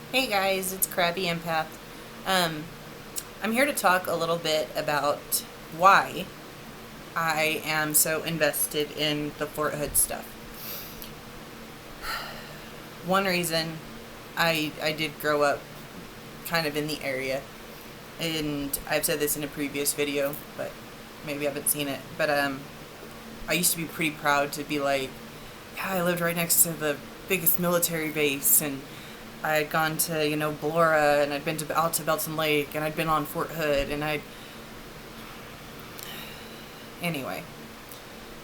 Hey guys, it's crabbyempath. Um, I'm here to talk a little bit about why I am so invested in the Fort Hood stuff. One reason I did grow up kind of in the area, and I've said this in a previous video, but maybe you haven't seen it. But I used to be pretty proud to be like, yeah, I lived right next to the biggest military base, and I had gone to, Ballora, and I'd been out to Belton Lake, and I'd been on Fort Hood, and anyway.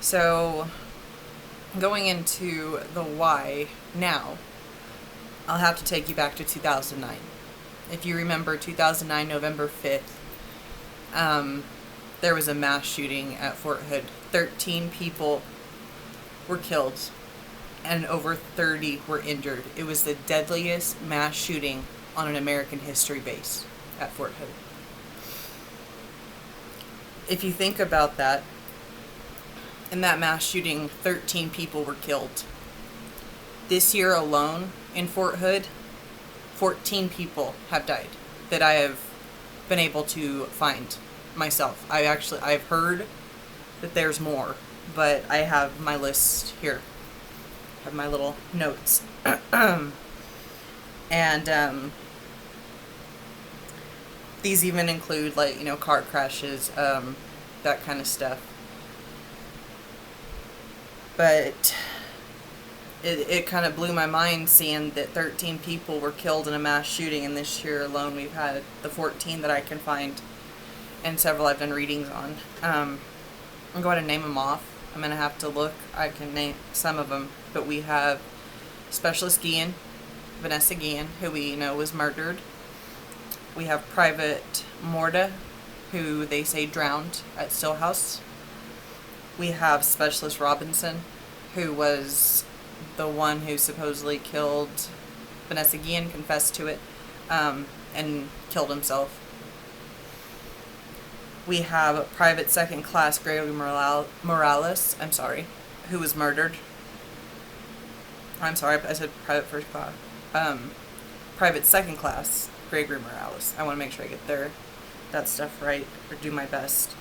So, going into the why now, I'll have to take you back to 2009. If you remember 2009, November 5th, there was a mass shooting at Fort Hood. 13 people were killed and over 30 were injured. It was the deadliest mass shooting on an American history base at Fort Hood. If you think about that, in that mass shooting, 13 people were killed. This year alone in Fort Hood, 14 people have died that I have been able to find myself. I've heard that there's more, but I have my list here. I have my little notes. And these even include, like, car crashes, that kind of stuff. But it kind of blew my mind seeing that 13 people were killed in a mass shooting, and this year alone we've had the 14 that I can find, and several I've done readings on. I'm going to name them off. I'm going to have to look. I can name some of them, but we have Specialist Guillen, Vanessa Guillen, who we know was murdered. We have Private Morta, who they say drowned at Stillhouse. We have Specialist Robinson, who was the one who supposedly killed Vanessa Guillen, confessed to it, and killed himself. We have Private Second Class Gregory Morales, who was murdered. I'm sorry, I said Private First Class. Private Second Class Gregory Morales. I want to make sure I get that stuff right, or do my best.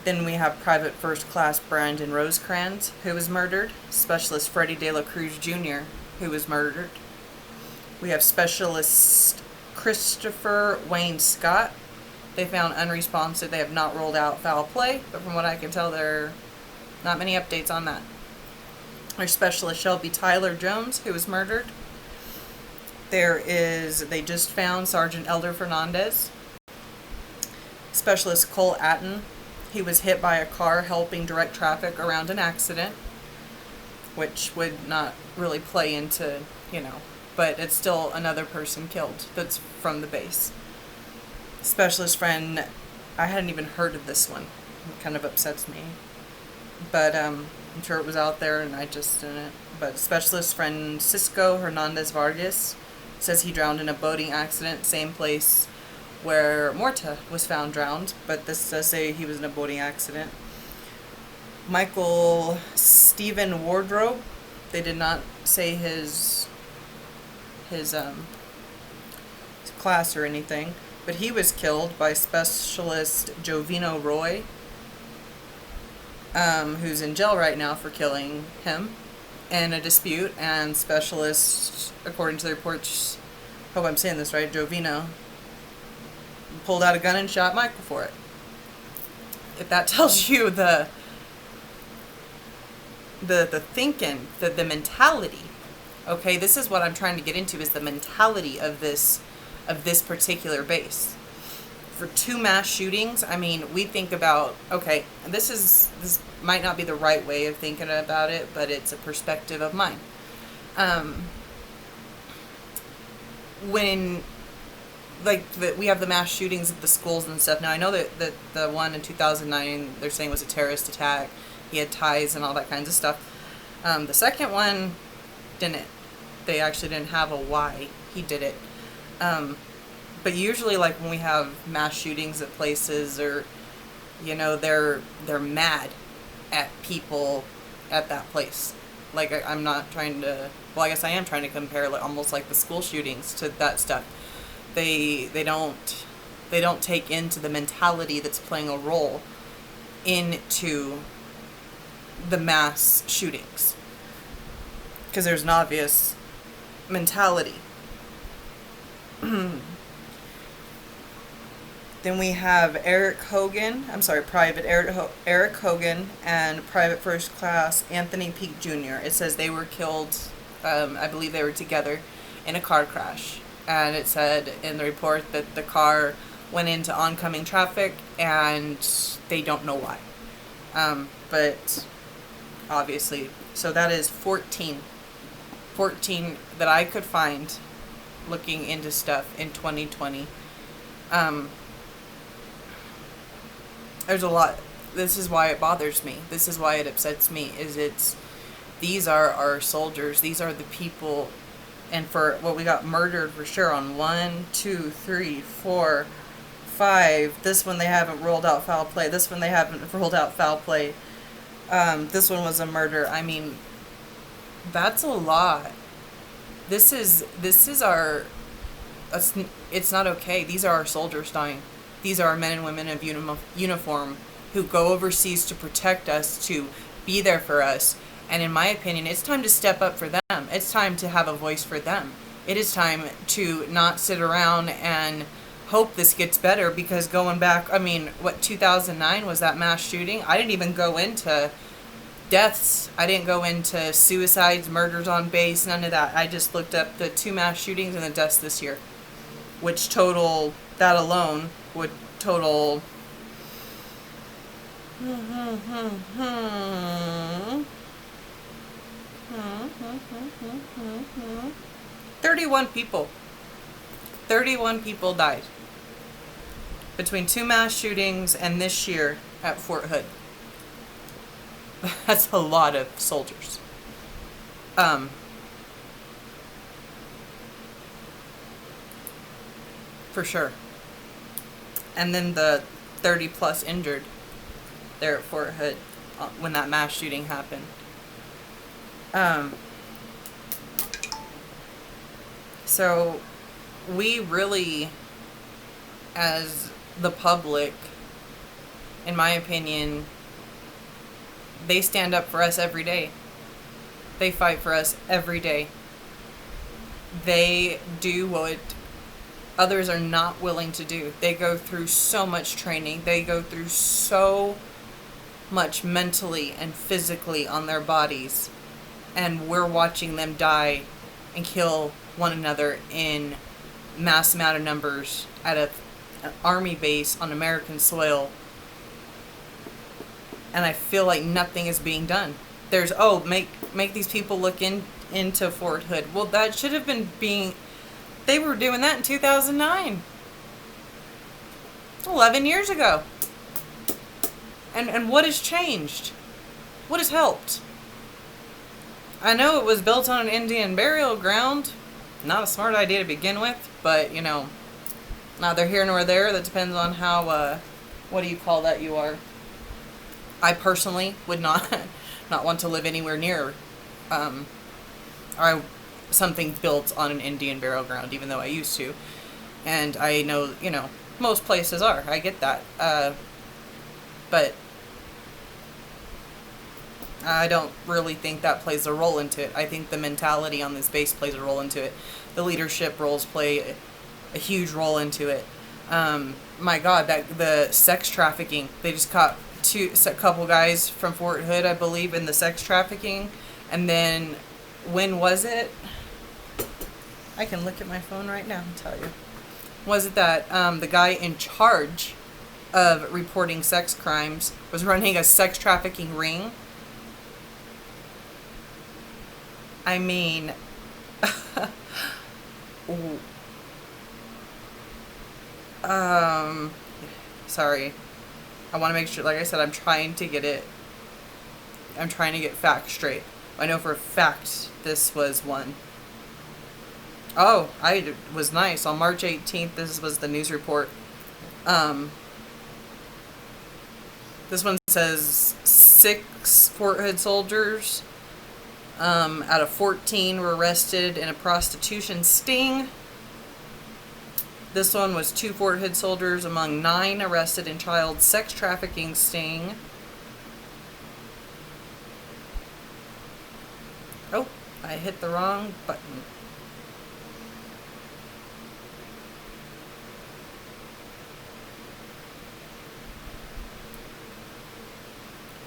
Then we have Private First Class Brandon Rosecrans, who was murdered. Specialist Freddie De La Cruz Jr., who was murdered. We have Specialist Christopher Wayne Scott. They found unresponsive. They have not ruled out foul play, but from what I can tell, there are not many updates on that. There's Specialist Shelby Tyler Jones, who was murdered. They just found Sergeant Elder Fernandez. Specialist Cole Atten. He was hit by a car helping direct traffic around an accident, which would not really play into, but it's still another person killed that's from the base. Specialist friend, I hadn't even heard of this one. It kind of upsets me. But I'm sure it was out there and I just didn't. But Specialist Francisco Hernandez Vargas says he drowned in a boating accident, same place where Morta was found drowned, but this does say he was in a boating accident. Michael Stephen Wardrobe, they did not say his class or anything, but he was killed by Specialist Jovino Roy, who's in jail right now for killing him in a dispute, and Specialist, according to the reports, hope I'm saying this right, Jovino, pulled out a gun and shot Michael for it. If that tells you the thinking, the mentality, okay, this is what I'm trying to get into, is the mentality of this particular base. For 2 mass shootings, I mean, we think about, okay, this might not be the right way of thinking about it, but it's a perspective of mine. When, we have the mass shootings at the schools and stuff. Now, I know that the one in 2009, they're saying was a terrorist attack. He had ties and all that kinds of stuff. The second one didn't. They actually didn't have a why he did it. But usually, like, when we have mass shootings at places, or, they're mad at people at that place. Like I'm not trying to. Well, I guess I am trying to compare, like almost like the school shootings to that stuff. They don't take into the mentality that's playing a role into the mass shootings, because there's an obvious mentality. Then we have Private Eric Hogan and Private First Class Anthony Peake Jr. It says they were killed, I believe they were together, in a car crash. And it said in the report that the car went into oncoming traffic and they don't know why. But obviously, so that is 14 that I could find looking into stuff in 2020. There's a lot. This is why it bothers me. This is why it upsets me. These are our soldiers. These are the people. And for what we got murdered for sure on 1, 2, 3, 4, 5. This one they haven't ruled out foul play. This one they haven't ruled out foul play. This one was a murder. I mean, that's a lot. This is our. It's not okay. These are our soldiers dying. These are our men and women of uniform who go overseas to protect us, to be there for us. And in my opinion, it's time to step up for them. It's time to have a voice for them. It is time to not sit around and hope this gets better, because going back, 2009 was that mass shooting. I didn't even go into deaths. I didn't go into suicides, murders on base, none of that. I just looked up the 2 mass shootings and the deaths this year, which total, that alone would total 31 people. 31 people died between 2 mass shootings and this year at Fort Hood. That's a lot of soldiers. For sure. And then the 30 plus injured there at Fort Hood when that mass shooting happened. So we really, as the public, in my opinion, they stand up for us every day. They fight for us every day. They do what others are not willing to do. They go through so much training. They go through so much mentally and physically on their bodies. And we're watching them die and kill one another in mass amount of numbers at an army base on American soil. And I feel like nothing is being done. There's, make these people look into Fort Hood. Well, that should have been being... They were doing that in 2009. 11 years ago. And what has changed? What has helped? I know it was built on an Indian burial ground. Not a smart idea to begin with, but, neither here nor there. That depends on how, what do you call that you are. I personally would not want to live anywhere near something built on an Indian burial ground, even though I used to. And I know, most places are. I get that. But I don't really think that plays a role into it. I think the mentality on this base plays a role into it. The leadership roles play a huge role into it. My God, the sex trafficking. They just caught a couple guys from Fort Hood, I believe, in the sex trafficking. And then, when was it? I can look at my phone right now and tell you. Was it that the guy in charge of reporting sex crimes was running a sex trafficking ring? I mean, sorry. I want to make sure, like I said, I'm trying to get facts straight. I know for a fact this was one. Oh, I was nice. On March 18th, this was the news report. This one says 6 Fort Hood soldiers Out of 14 were arrested in a prostitution sting. This one was 2 Fort Hood soldiers among 9 arrested in child sex trafficking sting. Oh, I hit the wrong button.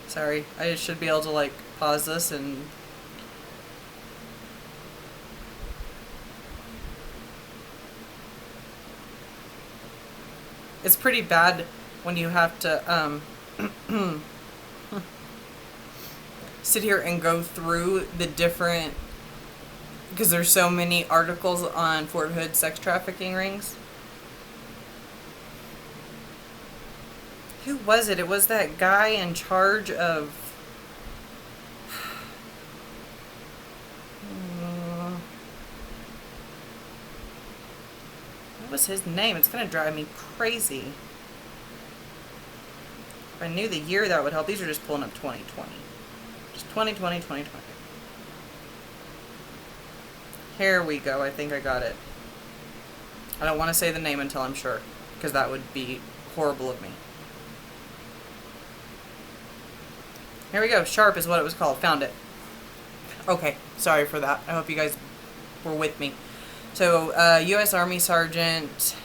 Sorry, I should be able to like pause this and... It's pretty bad when you have to sit here and go through the different, because there's so many articles on Fort Hood sex trafficking rings. Who was it? It was that guy in charge of... What was his name? It's going to drive me crazy. If I knew the year, that would help. These are just pulling up 2020. Just 2020, 2020. Here we go. I think I got it. I don't want to say the name until I'm sure, because that would be horrible of me. Here we go. Sharp is what it was called. Found it. Okay. Sorry for that. I hope you guys were with me. So, U.S. Army Sergeant,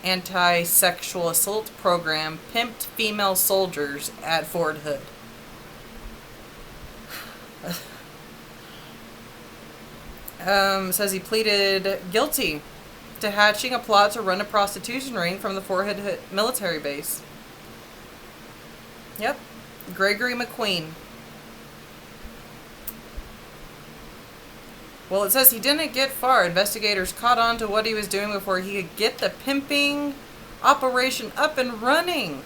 anti-sexual assault program, pimped female soldiers at Fort Hood. Says he pleaded guilty to hatching a plot to run a prostitution ring from the Fort Hood military base. Yep. Gregory McQueen. Well, it says he didn't get far. Investigators caught on to what he was doing before he could get the pimping operation up and running.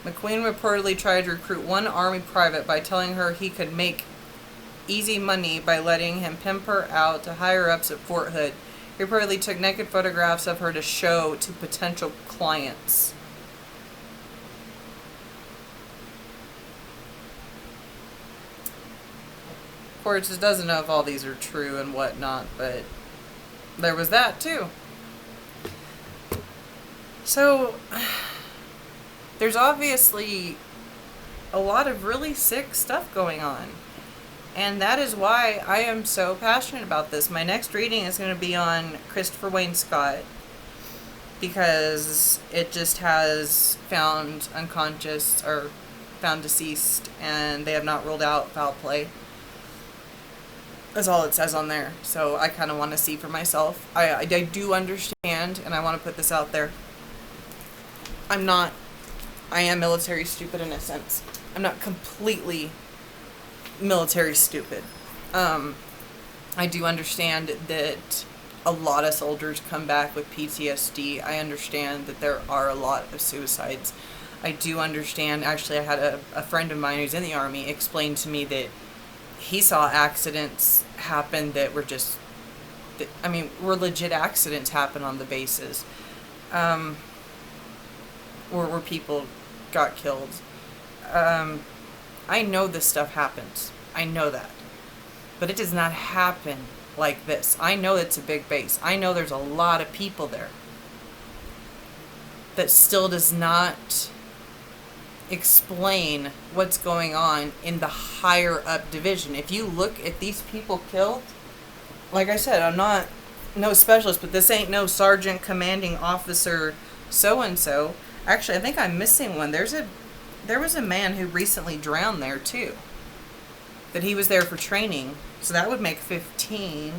McQueen reportedly tried to recruit one Army private by telling her he could make easy money by letting him pimp her out to higher-ups at Fort Hood. He reportedly took naked photographs of her to show to potential clients. Of course, it doesn't know if all these are true and whatnot, but there was that too. So, there's obviously a lot of really sick stuff going on. And that is why I am so passionate about this. My next reading is going to be on Christopher Wayne Scott, because it just has found unconscious or found deceased, and they have not ruled out foul play. That's all it says on there. So I kind of want to see for myself. I do understand, and I want to put this out there. I am military stupid in a sense. I'm not completely military stupid. I do understand that a lot of soldiers come back with PTSD. I understand that there are a lot of suicides. I do understand, actually I had a friend of mine who's in the Army explain to me that he saw accidents happen that were just, were legit accidents happen on the bases. Where people got killed. I know this stuff happens. I know that. But it does not happen like this. I know it's a big base. I know there's a lot of people there. That still does not explain what's going on in the higher up division. If you look at these people killed, like I said, I'm not no specialist, but this ain't no sergeant commanding officer so-and-so. Actually, I think I'm missing one. There was a man who recently drowned there too. That he was there for training. So that would make 15.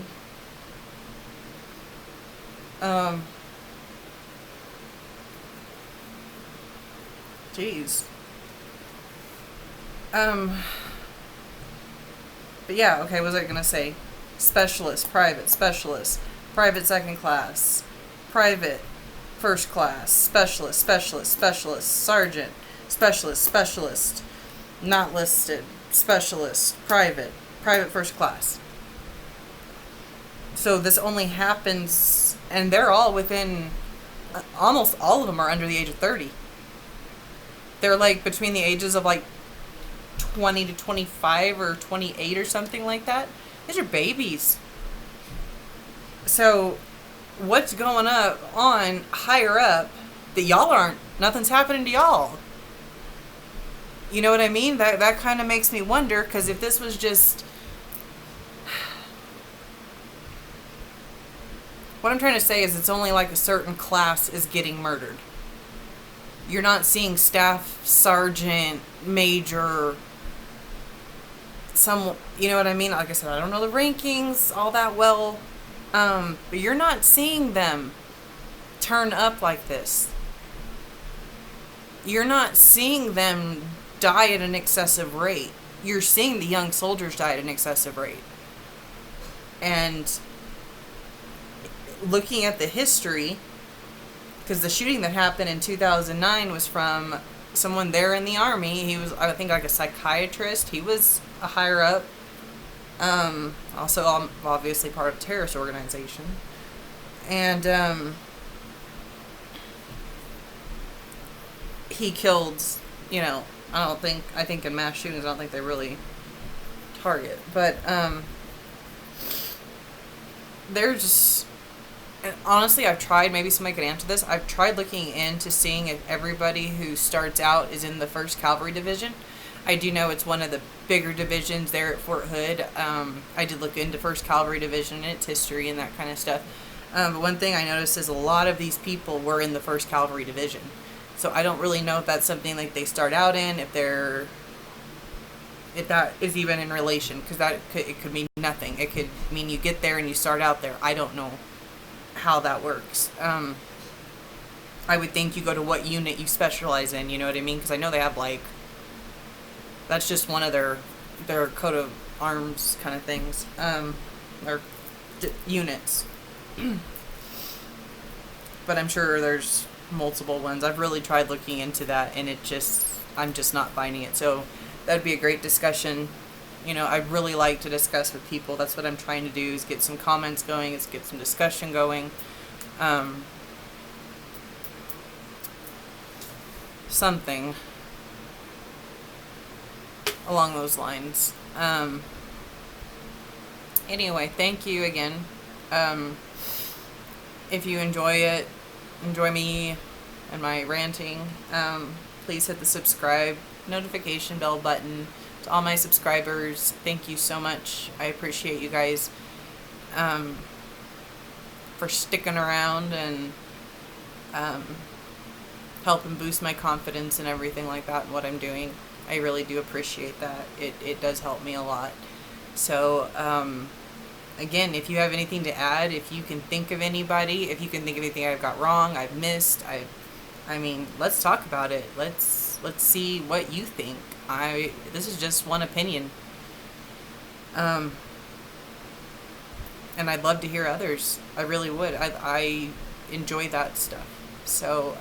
Jeez. But yeah, okay, what was I gonna say? Specialist, private second class, private first class, specialist, sergeant, specialist, not listed, specialist, private first class. So this only happens, and they're all within almost all of them are under the age of 30. They're like between the ages of like 20 to 25 or 28 or something like that. These are babies. So what's going on higher up that y'all aren't, nothing's happening to y'all? You know what I mean? That kind of makes me wonder, because if this was just... What I'm trying to say is it's only like a certain class is getting murdered. You're not seeing staff, sergeant, major, some, you know what I mean? Like I said, I don't know the rankings all that well, but you're not seeing them turn up like this. You're not seeing them die at an excessive rate. You're seeing the young soldiers die at an excessive rate. And looking at the history, because the shooting that happened in 2009 was from someone there in the Army. He was, I think, like a psychiatrist. He was a higher up. Also, obviously part of a terrorist organization. And he killed, you know, I think in mass shootings, I don't think they really target. But they're just... And honestly, I've tried, maybe somebody could answer this, I've tried looking into seeing if everybody who starts out is in the 1st Cavalry Division. I do know it's one of the bigger divisions there at Fort Hood. I did look into 1st Cavalry Division and its history and that kind of stuff. But one thing I noticed is a lot of these people were in the 1st Cavalry Division. So I don't really know if that's something like they start out in, if that is even in relation, because it could mean nothing. It could mean you get there and you start out there. I don't know how that works. I would think you go to what unit you specialize in, you know what I mean? Because I know they have, like, that's just one of their coat of arms kind of things, or units. But I'm sure there's multiple ones. I've really tried looking into that, and I'm just not finding it. So that'd be a great discussion. You know, I'd really like to discuss with people. That's what I'm trying to do, is get some comments going, is get some discussion going. Something along those lines. Anyway, thank you again. If you enjoy me and my ranting, please hit the subscribe, notification bell button. To all my subscribers, thank you so much. I appreciate you guys for sticking around and helping boost my confidence and everything like that in what I'm doing. I really do appreciate that. It does help me a lot. So, again, if you have anything to add, if you can think of anybody, if you can think of anything I've got wrong, I've missed, I mean, let's talk about it. Let's see what you think. This is just one opinion. And I'd love to hear others. I really would. I enjoy that stuff. So,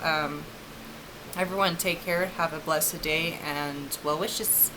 everyone take care. Have a blessed day, and well wishes.